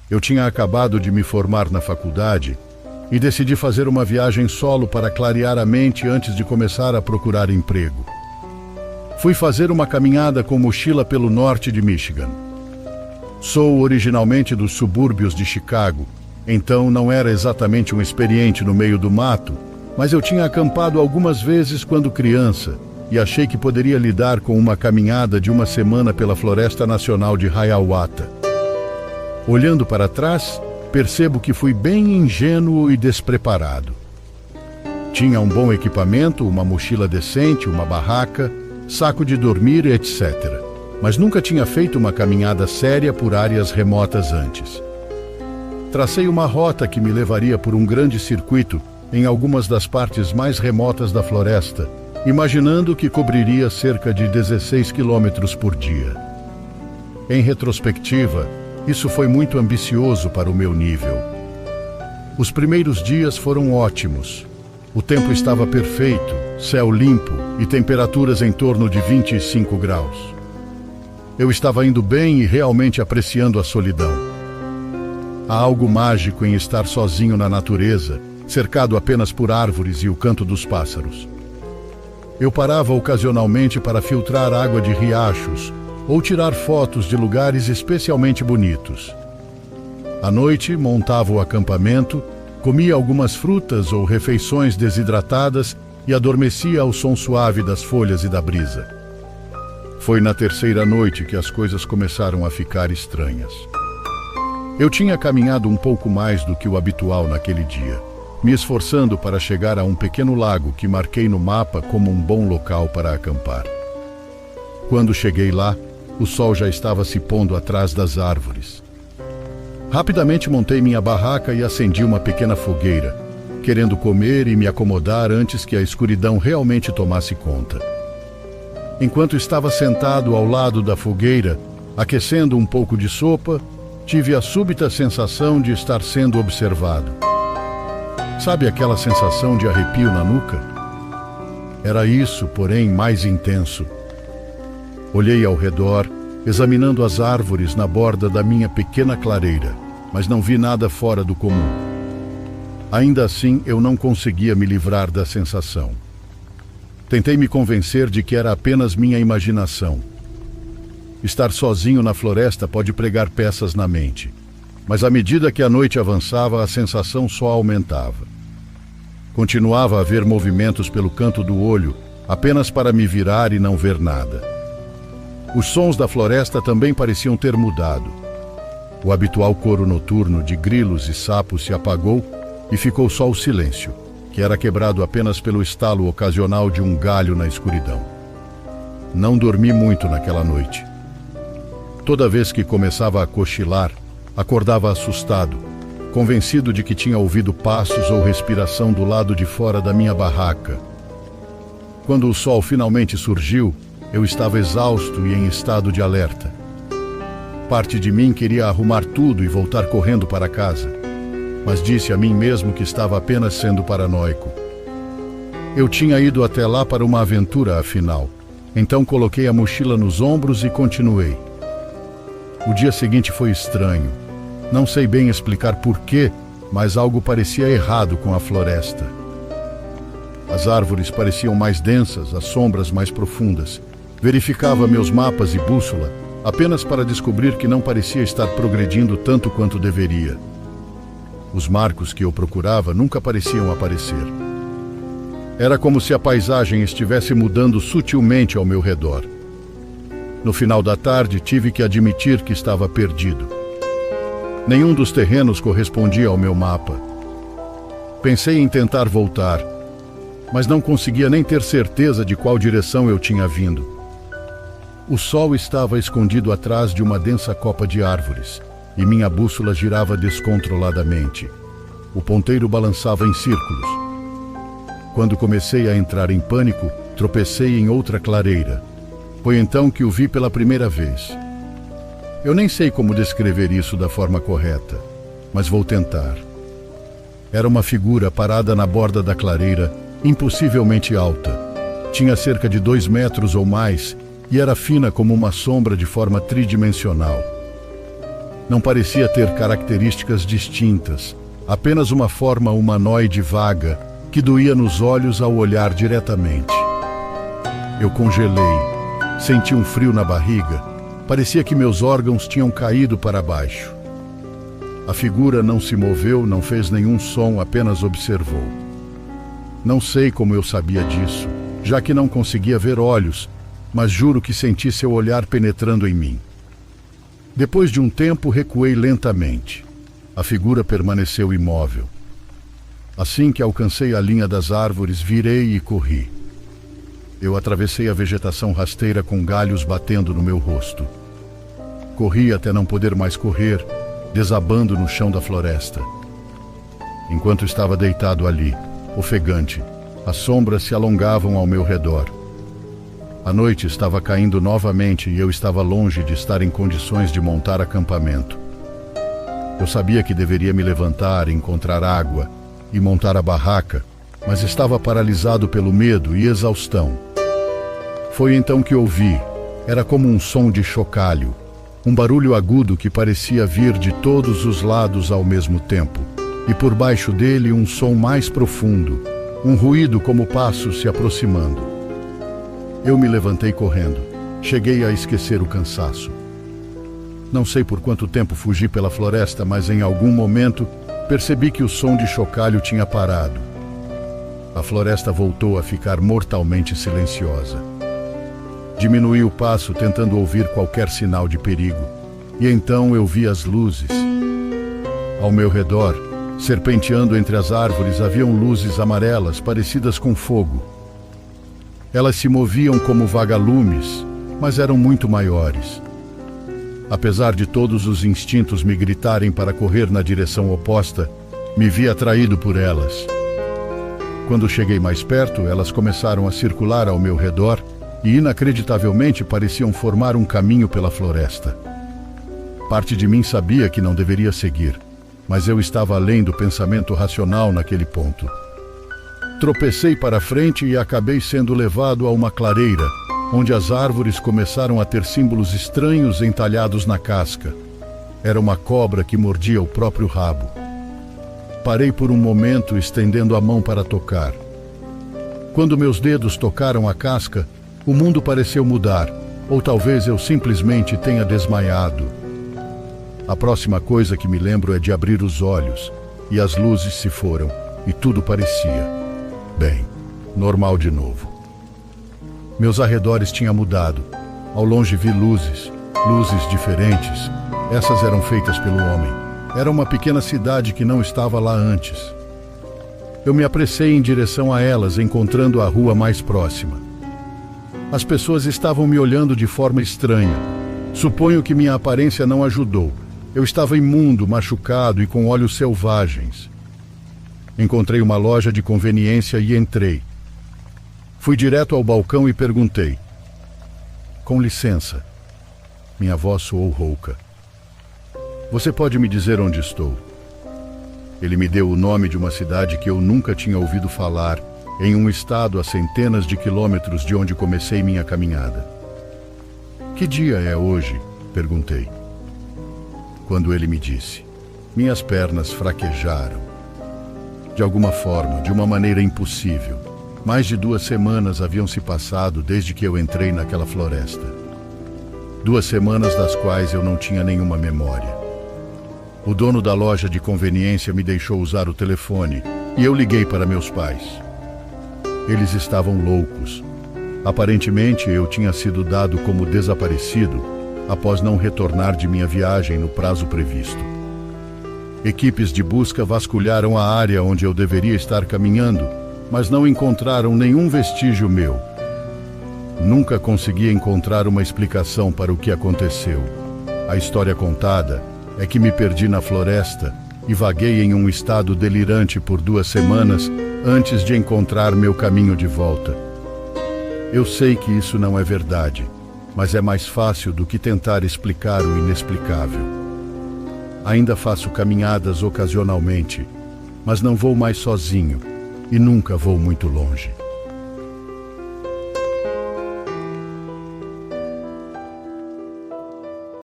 Eu tinha acabado de me formar na faculdade e decidi fazer uma viagem solo para clarear a mente antes de começar a procurar emprego. Fui fazer uma caminhada com mochila pelo norte de Michigan. Sou originalmente dos subúrbios de Chicago, então não era exatamente um experiente no meio do mato, mas eu tinha acampado algumas vezes quando criança e achei que poderia lidar com uma caminhada de uma semana pela Floresta Nacional de Hiawatha. Olhando para trás, percebo que fui bem ingênuo e despreparado. Tinha um bom equipamento, uma mochila decente, uma barraca, saco de dormir, etc. Mas nunca tinha feito uma caminhada séria por áreas remotas antes. Tracei uma rota que me levaria por um grande circuito em algumas das partes mais remotas da floresta, imaginando que cobriria cerca de 16 quilômetros por dia. Em retrospectiva, isso foi muito ambicioso para o meu nível. Os primeiros dias foram ótimos. O tempo estava perfeito, céu limpo e temperaturas em torno de 25 graus. Eu estava indo bem e realmente apreciando a solidão. Há algo mágico em estar sozinho na natureza, cercado apenas por árvores e o canto dos pássaros. Eu parava ocasionalmente para filtrar água de riachos ou tirar fotos de lugares especialmente bonitos. À noite, montava o acampamento, comia algumas frutas ou refeições desidratadas e adormecia ao som suave das folhas e da brisa. Foi na terceira noite que as coisas começaram a ficar estranhas. Eu tinha caminhado um pouco mais do que o habitual naquele dia, me esforçando para chegar a um pequeno lago que marquei no mapa como um bom local para acampar. Quando cheguei lá, o sol já estava se pondo atrás das árvores. Rapidamente montei minha barraca e acendi uma pequena fogueira, querendo comer e me acomodar antes que a escuridão realmente tomasse conta. Enquanto estava sentado ao lado da fogueira, aquecendo um pouco de sopa, tive a súbita sensação de estar sendo observado. Sabe aquela sensação de arrepio na nuca? Era isso, porém mais intenso. Olhei ao redor, examinando as árvores na borda da minha pequena clareira, mas não vi nada fora do comum. Ainda assim, eu não conseguia me livrar da sensação. Tentei me convencer de que era apenas minha imaginação. Estar sozinho na floresta pode pregar peças na mente, mas à medida que a noite avançava, a sensação só aumentava. Continuava a ver movimentos pelo canto do olho, apenas para me virar e não ver nada. Os sons da floresta também pareciam ter mudado. O habitual coro noturno de grilos e sapos se apagou e ficou só o silêncio, que era quebrado apenas pelo estalo ocasional de um galho na escuridão. Não dormi muito naquela noite. Toda vez que começava a cochilar, acordava assustado, convencido de que tinha ouvido passos ou respiração do lado de fora da minha barraca. Quando o sol finalmente surgiu, eu estava exausto e em estado de alerta. Parte de mim queria arrumar tudo e voltar correndo para casa, mas disse a mim mesmo que estava apenas sendo paranoico. Eu tinha ido até lá para uma aventura, afinal, então coloquei a mochila nos ombros e continuei. O dia seguinte foi estranho. Não sei bem explicar porquê, mas algo parecia errado com a floresta. As árvores pareciam mais densas, as sombras mais profundas. Verificava meus mapas e bússola, apenas para descobrir que não parecia estar progredindo tanto quanto deveria. Os marcos que eu procurava nunca pareciam aparecer. Era como se a paisagem estivesse mudando sutilmente ao meu redor. No final da tarde, tive que admitir que estava perdido. Nenhum dos terrenos correspondia ao meu mapa. Pensei em tentar voltar, mas não conseguia nem ter certeza de qual direção eu tinha vindo. O sol estava escondido atrás de uma densa copa de árvores, e minha bússola girava descontroladamente. O ponteiro balançava em círculos. Quando comecei a entrar em pânico, tropecei em outra clareira. Foi então que o vi pela primeira vez. Eu nem sei como descrever isso da forma correta, mas vou tentar. Era uma figura parada na borda da clareira, impossivelmente alta. Tinha cerca de 2 metros ou mais, e era fina como uma sombra de forma tridimensional. Não parecia ter características distintas, apenas uma forma humanoide vaga que doía nos olhos ao olhar diretamente. Eu congelei, senti um frio na barriga, parecia que meus órgãos tinham caído para baixo. A figura não se moveu, não fez nenhum som, apenas observou. Não sei como eu sabia disso, já que não conseguia ver olhos, mas juro que senti seu olhar penetrando em mim. Depois de um tempo, recuei lentamente. A figura permaneceu imóvel. Assim que alcancei a linha das árvores, virei e corri. Eu atravessei a vegetação rasteira com galhos batendo no meu rosto. Corri até não poder mais correr, desabando no chão da floresta. Enquanto estava deitado ali, ofegante, as sombras se alongavam ao meu redor. A noite estava caindo novamente e eu estava longe de estar em condições de montar acampamento. Eu sabia que deveria me levantar, encontrar água e montar a barraca, mas estava paralisado pelo medo e exaustão. Foi então que ouvi, era como um som de chocalho, um barulho agudo que parecia vir de todos os lados ao mesmo tempo, e por baixo dele um som mais profundo, um ruído como passos se aproximando. Eu me levantei correndo. Cheguei a esquecer o cansaço. Não sei por quanto tempo fugi pela floresta, mas em algum momento percebi que o som de chocalho tinha parado. A floresta voltou a ficar mortalmente silenciosa. Diminui o passo tentando ouvir qualquer sinal de perigo, e então eu vi as luzes. Ao meu redor, serpenteando entre as árvores, haviam luzes amarelas parecidas com fogo. Elas se moviam como vagalumes, mas eram muito maiores. Apesar de todos os instintos me gritarem para correr na direção oposta, me vi atraído por elas. Quando cheguei mais perto, elas começaram a circular ao meu redor e inacreditavelmente pareciam formar um caminho pela floresta. Parte de mim sabia que não deveria seguir, mas eu estava além do pensamento racional naquele ponto. Tropecei para frente e acabei sendo levado a uma clareira, onde as árvores começaram a ter símbolos estranhos entalhados na casca. Era uma cobra que mordia o próprio rabo. Parei por um momento, estendendo a mão para tocar. Quando meus dedos tocaram a casca, o mundo pareceu mudar, ou talvez eu simplesmente tenha desmaiado. A próxima coisa que me lembro é de abrir os olhos, e as luzes se foram, e tudo parecia, bem, normal de novo. Meus arredores tinham mudado. Ao longe vi luzes diferentes. Essas eram feitas pelo homem. Era uma pequena cidade que não estava lá antes. Eu me apressei em direção a elas, encontrando a rua mais próxima. As pessoas estavam me olhando de forma estranha. Suponho que minha aparência não ajudou. Eu estava imundo, machucado e com olhos selvagens. Encontrei uma loja de conveniência e entrei. Fui direto ao balcão e perguntei. Com licença. Minha voz soou rouca. Você pode me dizer onde estou? Ele me deu o nome de uma cidade que eu nunca tinha ouvido falar, em um estado a centenas de quilômetros de onde comecei minha caminhada. Que dia é hoje? Perguntei. Quando ele me disse, minhas pernas fraquejaram. De alguma forma, de uma maneira impossível. Mais de 2 semanas haviam se passado desde que eu entrei naquela floresta. 2 semanas das quais eu não tinha nenhuma memória. O dono da loja de conveniência me deixou usar o telefone e eu liguei para meus pais. Eles estavam loucos. Aparentemente, eu tinha sido dado como desaparecido após não retornar de minha viagem no prazo previsto. Equipes de busca vasculharam a área onde eu deveria estar caminhando, mas não encontraram nenhum vestígio meu. Nunca consegui encontrar uma explicação para o que aconteceu. A história contada é que me perdi na floresta e vaguei em um estado delirante por 2 semanas antes de encontrar meu caminho de volta. Eu sei que isso não é verdade, mas é mais fácil do que tentar explicar o inexplicável. Ainda faço caminhadas ocasionalmente, mas não vou mais sozinho e nunca vou muito longe.